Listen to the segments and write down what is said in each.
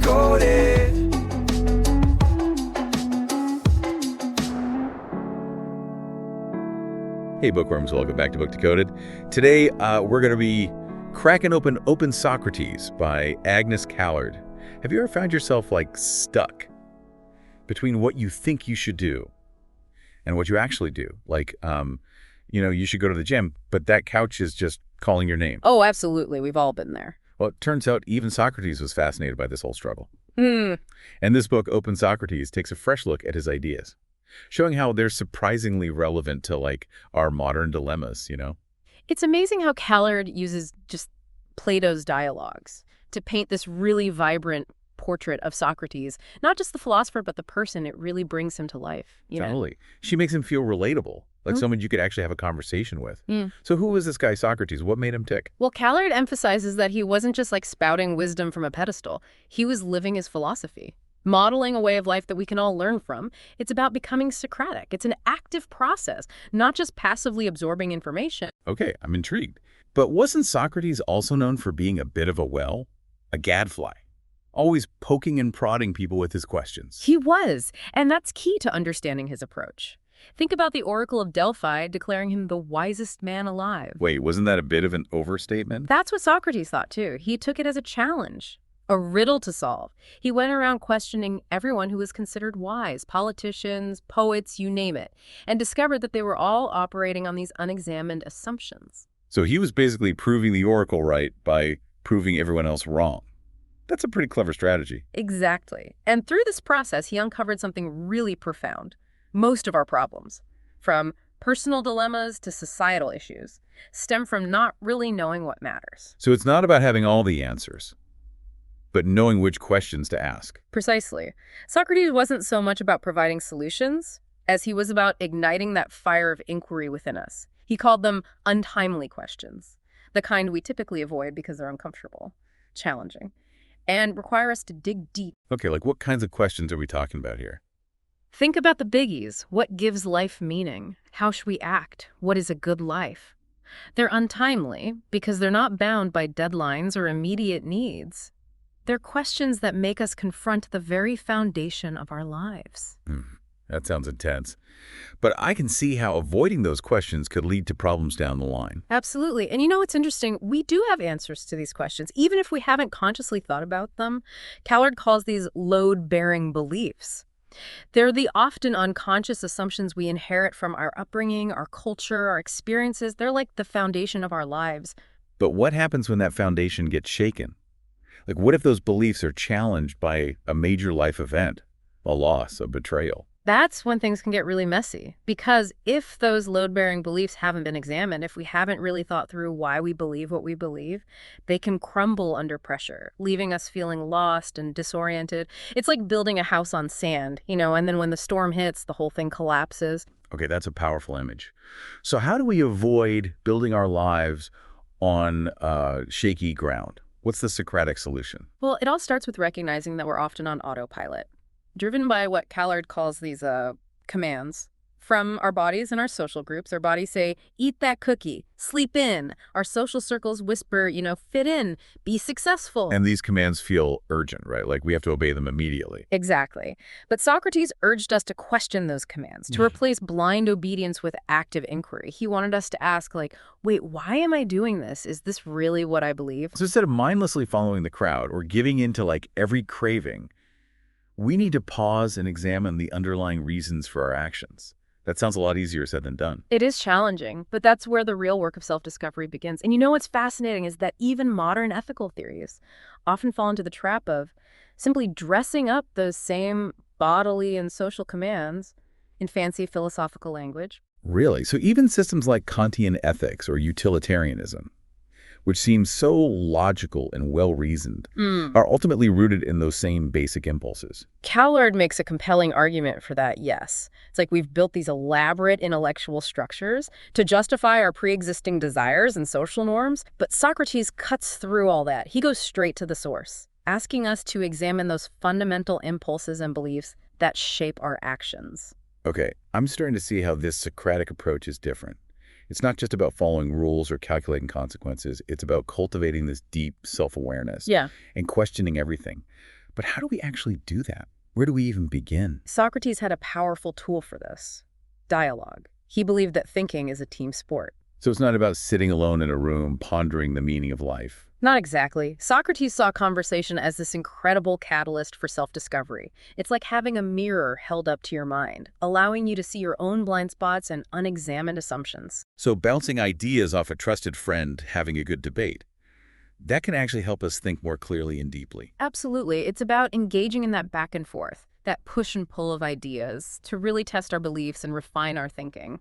Decoded. Hey, bookworms, welcome back to Book Decoded. Today, we're going to be cracking open Open Socrates by Agnes Callard. Have you ever found yourself, stuck between what you think you should do and what you actually do? You should go to the gym, but that couch is just calling your name. Oh, absolutely. We've all been there. Well, it turns out even Socrates was fascinated by this whole struggle. And this book, Open Socrates, takes a fresh look at his ideas, showing how they're surprisingly relevant to, our modern dilemmas, It's amazing how Callard uses just Plato's dialogues to paint this really vibrant portrait of Socrates. Not just the philosopher, but the person. It really brings him to life. Totally. She makes him feel relatable, like someone you could actually have a conversation with. So who was this guy Socrates? What made him tick? Well, Callard emphasizes that he wasn't just spouting wisdom from a pedestal. He was living his philosophy, modeling a way of life that we can all learn from. It's about becoming Socratic. It's an active process, not just passively absorbing information. Okay, I'm intrigued. But wasn't Socrates also known for being a bit of a gadfly? Always poking and prodding people with his questions. He was, and that's key to understanding his approach. Think about the Oracle of Delphi declaring him the wisest man alive. Wait, wasn't that a bit of an overstatement? That's what Socrates thought, too. He took it as a challenge, a riddle to solve. He went around questioning everyone who was considered wise, politicians, poets, you name it, and discovered that they were all operating on these unexamined assumptions. So he was basically proving the Oracle right by proving everyone else wrong. That's a pretty clever strategy. Exactly. And through this process, he uncovered something really profound. Most of our problems, from personal dilemmas to societal issues, stem from not really knowing what matters. So it's not about having all the answers, but knowing which questions to ask. Precisely. Socrates wasn't so much about providing solutions as he was about igniting that fire of inquiry within us. He called them untimely questions, the kind we typically avoid because they're uncomfortable, challenging, and require us to dig deep. Okay, what kinds of questions are we talking about here? Think about the biggies. What gives life meaning? How should we act? What is a good life? They're untimely because they're not bound by deadlines or immediate needs. They're questions that make us confront the very foundation of our lives. That sounds intense. But I can see how avoiding those questions could lead to problems down the line. Absolutely. And what's interesting? We do have answers to these questions, even if we haven't consciously thought about them. Callard calls these load-bearing beliefs. They're the often unconscious assumptions we inherit from our upbringing, our culture, our experiences. They're like the foundation of our lives. But what happens when that foundation gets shaken? What if those beliefs are challenged by a major life event, a loss, a betrayal? That's when things can get really messy. Because if those load-bearing beliefs haven't been examined, if we haven't really thought through why we believe what we believe, they can crumble under pressure, leaving us feeling lost and disoriented. It's like building a house on sand, and then when the storm hits, the whole thing collapses. Okay, that's a powerful image. So how do we avoid building our lives on shaky ground? What's the Socratic solution? Well, it all starts with recognizing that we're often on autopilot, driven by what Callard calls these commands from our bodies and our social groups. Our bodies say, eat that cookie, sleep in. Our social circles whisper, fit in, be successful. And these commands feel urgent, right? We have to obey them immediately. Exactly. But Socrates urged us to question those commands, to replace blind obedience with active inquiry. He wanted us to ask, wait, why am I doing this? Is this really what I believe? So instead of mindlessly following the crowd or giving in to every craving, we need to pause and examine the underlying reasons for our actions. That sounds a lot easier said than done. It is challenging, but that's where the real work of self-discovery begins. And what's fascinating is that even modern ethical theories often fall into the trap of simply dressing up those same bodily and social commands in fancy philosophical language. Really? So even systems like Kantian ethics or utilitarianism, which seems so logical and well-reasoned, are ultimately rooted in those same basic impulses. Callard makes a compelling argument for that, yes. It's like we've built these elaborate intellectual structures to justify our pre-existing desires and social norms, but Socrates cuts through all that. He goes straight to the source, asking us to examine those fundamental impulses and beliefs that shape our actions. Okay, I'm starting to see how this Socratic approach is different. It's not just about following rules or calculating consequences. It's about cultivating this deep self-awareness and questioning everything. But how do we actually do that? Where do we even begin? Socrates had a powerful tool for this: dialogue. He believed that thinking is a team sport. So it's not about sitting alone in a room pondering the meaning of life. Not exactly. Socrates saw conversation as this incredible catalyst for self-discovery. It's like having a mirror held up to your mind, allowing you to see your own blind spots and unexamined assumptions. So bouncing ideas off a trusted friend, having a good debate, that can actually help us think more clearly and deeply. Absolutely. It's about engaging in that back and forth, that push and pull of ideas to really test our beliefs and refine our thinking.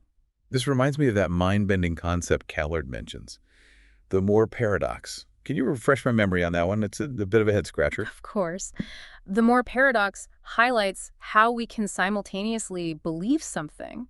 This reminds me of that mind-bending concept Callard mentions, the more paradox. Can you refresh my memory on that one? It's a bit of a head-scratcher. Of course. The more paradox highlights how we can simultaneously believe something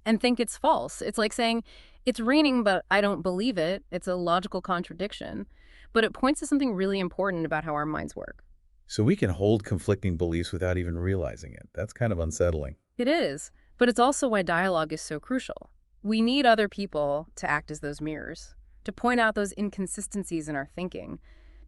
and think it's false. It's like saying, it's raining, but I don't believe it. It's a logical contradiction. But it points to something really important about how our minds work. So we can hold conflicting beliefs without even realizing it. That's kind of unsettling. It is. But it's also why dialogue is so crucial. We need other people to act as those mirrors, to point out those inconsistencies in our thinking,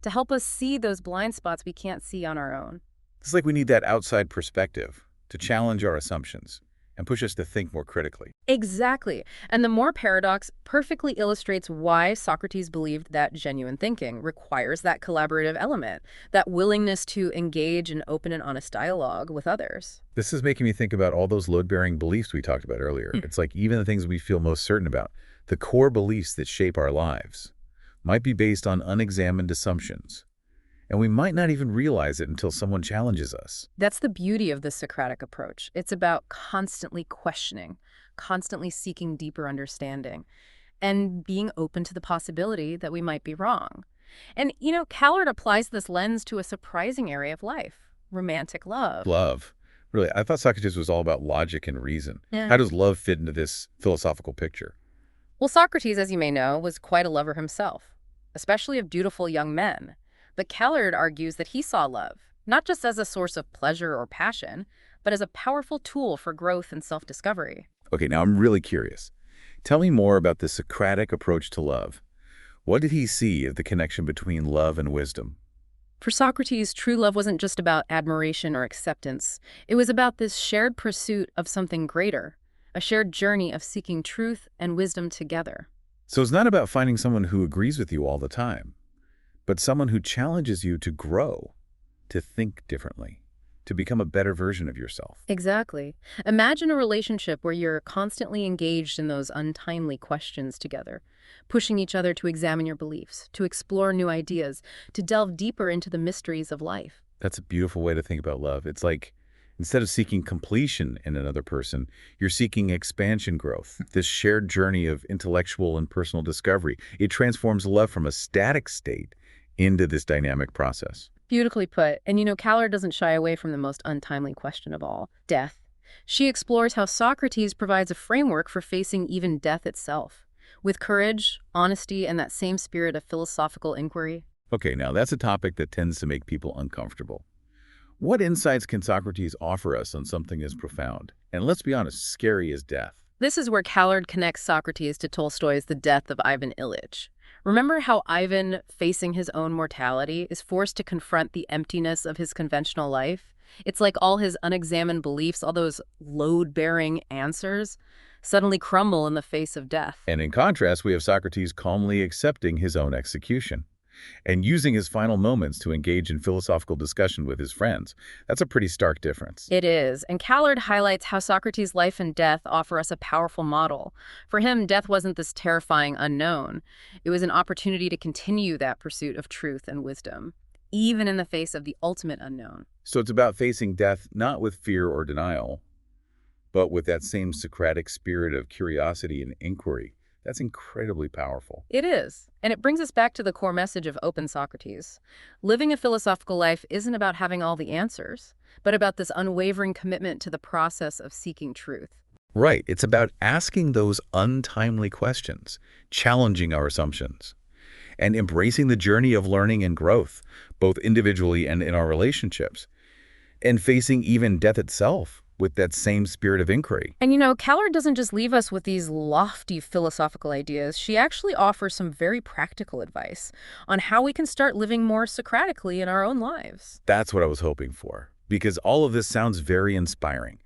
to help us see those blind spots we can't see on our own. It's like we need that outside perspective to challenge our assumptions and push us to think more critically. Exactly. And the more paradox perfectly illustrates why Socrates believed that genuine thinking requires that collaborative element, that willingness to engage in open and honest dialogue with others. This is making me think about all those load-bearing beliefs we talked about earlier. It's like even the things we feel most certain about, the core beliefs that shape our lives, might be based on unexamined assumptions. And we might not even realize it until someone challenges us. That's the beauty of the Socratic approach. It's about constantly questioning, constantly seeking deeper understanding, and being open to the possibility that we might be wrong. And, Callard applies this lens to a surprising area of life: romantic love. Love. Really, I thought Socrates was all about logic and reason. Yeah. How does love fit into this philosophical picture? Well, Socrates, as you may know, was quite a lover himself, especially of beautiful young men. But Callard argues that he saw love, not just as a source of pleasure or passion, but as a powerful tool for growth and self-discovery. Okay, now I'm really curious. Tell me more about the Socratic approach to love. What did he see of the connection between love and wisdom? For Socrates, true love wasn't just about admiration or acceptance. It was about this shared pursuit of something greater, a shared journey of seeking truth and wisdom together. So it's not about finding someone who agrees with you all the time, but someone who challenges you to grow, to think differently, to become a better version of yourself. Exactly. Imagine a relationship where you're constantly engaged in those untimely questions together, pushing each other to examine your beliefs, to explore new ideas, to delve deeper into the mysteries of life. That's a beautiful way to think about love. It's like, instead of seeking completion in another person, you're seeking expansion growth, this shared journey of intellectual and personal discovery. It transforms love from a static state into this dynamic process. Beautifully put. And Callard doesn't shy away from the most untimely question of all: death. She explores how Socrates provides a framework for facing even death itself, with courage, honesty, and that same spirit of philosophical inquiry. Okay, now that's a topic that tends to make people uncomfortable. What insights can Socrates offer us on something as profound, and let's be honest, scary as death? This is where Callard connects Socrates to Tolstoy's The Death of Ivan Ilyich. Remember how Ivan, facing his own mortality, is forced to confront the emptiness of his conventional life? It's like all his unexamined beliefs, all those load-bearing answers, suddenly crumble in the face of death. And in contrast, we have Socrates calmly accepting his own execution and using his final moments to engage in philosophical discussion with his friends. That's a pretty stark difference. It is, and Callard highlights how Socrates' life and death offer us a powerful model. For him, death wasn't this terrifying unknown. It was an opportunity to continue that pursuit of truth and wisdom, even in the face of the ultimate unknown. So it's about facing death not with fear or denial, but with that same Socratic spirit of curiosity and inquiry. That's incredibly powerful. It is. And it brings us back to the core message of Open Socrates. Living a philosophical life isn't about having all the answers, but about this unwavering commitment to the process of seeking truth. Right. It's about asking those untimely questions, challenging our assumptions, and embracing the journey of learning and growth, both individually and in our relationships, and facing even death itself with that same spirit of inquiry. And Callard doesn't just leave us with these lofty philosophical ideas. She actually offers some very practical advice on how we can start living more Socratically in our own lives. That's what I was hoping for, because all of this sounds very inspiring.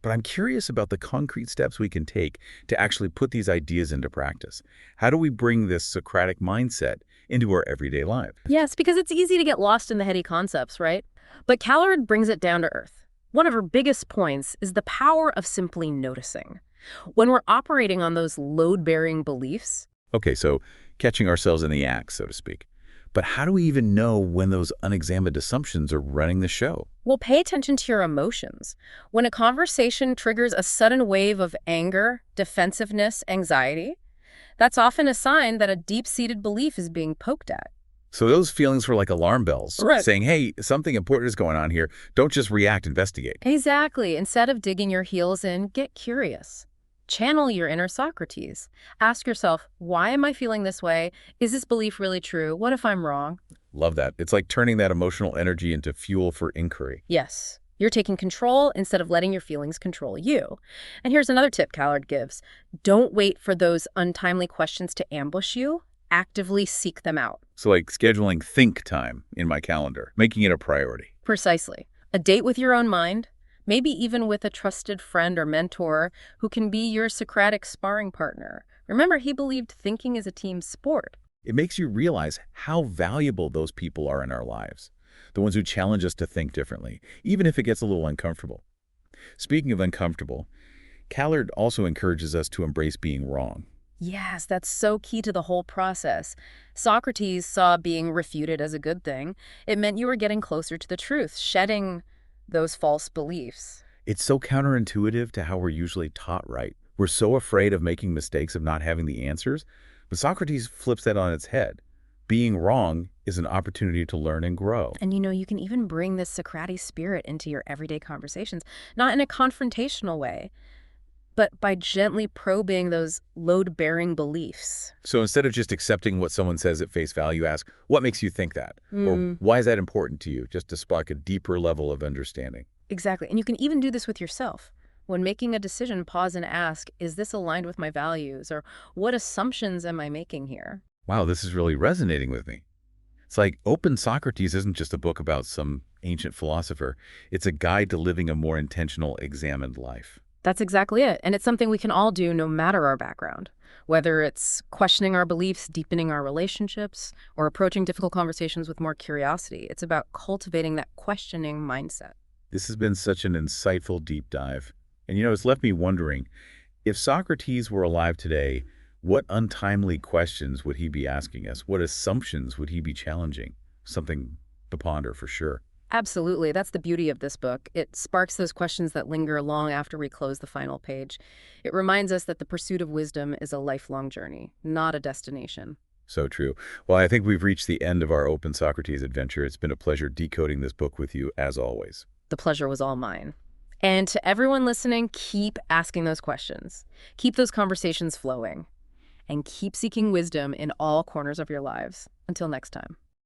But I'm curious about the concrete steps we can take to actually put these ideas into practice. How do we bring this Socratic mindset into our everyday life? Yes, because it's easy to get lost in the heady concepts, right? But Callard brings it down to earth. One of her biggest points is the power of simply noticing. When we're operating on those load-bearing beliefs. Okay, so catching ourselves in the act, so to speak. But how do we even know when those unexamined assumptions are running the show? Well, pay attention to your emotions. When a conversation triggers a sudden wave of anger, defensiveness, anxiety, that's often a sign that a deep-seated belief is being poked at. So those feelings were like alarm bells, Right. saying, hey, something important is going on here. Don't just react, investigate. Exactly. Instead of digging your heels in, get curious. Channel your inner Socrates. Ask yourself, why am I feeling this way? Is this belief really true? What if I'm wrong? Love that. It's like turning that emotional energy into fuel for inquiry. Yes. You're taking control instead of letting your feelings control you. And here's another tip Callard gives. Don't wait for those untimely questions to ambush you. Actively seek them out. So like scheduling think time in my calendar, making it a priority. Precisely. A date with your own mind, maybe even with a trusted friend or mentor who can be your Socratic sparring partner. Remember, he believed thinking is a team sport. It makes you realize how valuable those people are in our lives, the ones who challenge us to think differently, even if it gets a little uncomfortable. Speaking of uncomfortable, Callard also encourages us to embrace being wrong. Yes, that's so key to the whole process. Socrates saw being refuted as a good thing. It meant you were getting closer to the truth, shedding those false beliefs. It's so counterintuitive to how we're usually taught, right? We're so afraid of making mistakes, of not having the answers. But Socrates flips that on its head. Being wrong is an opportunity to learn and grow. And you can even bring this Socratic spirit into your everyday conversations, not in a confrontational way, but by gently probing those load-bearing beliefs. So instead of just accepting what someone says at face value, ask, what makes you think that? Or why is that important to you? Just to spark a deeper level of understanding. Exactly. And you can even do this with yourself. When making a decision, pause and ask, is this aligned with my values? Or what assumptions am I making here? Wow, this is really resonating with me. It's like Open Socrates isn't just a book about some ancient philosopher. It's a guide to living a more intentional, examined life. That's exactly it. And it's something we can all do no matter our background. Whether it's questioning our beliefs, deepening our relationships, or approaching difficult conversations with more curiosity, it's about cultivating that questioning mindset. This has been such an insightful deep dive. And it's left me wondering, if Socrates were alive today, what untimely questions would he be asking us? What assumptions would he be challenging? Something to ponder for sure. Absolutely. That's the beauty of this book. It sparks those questions that linger long after we close the final page. It reminds us that the pursuit of wisdom is a lifelong journey, not a destination. So true. Well, I think we've reached the end of our Open Socrates adventure. It's been a pleasure decoding this book with you, as always. The pleasure was all mine. And to everyone listening, keep asking those questions. Keep those conversations flowing. And keep seeking wisdom in all corners of your lives. Until next time.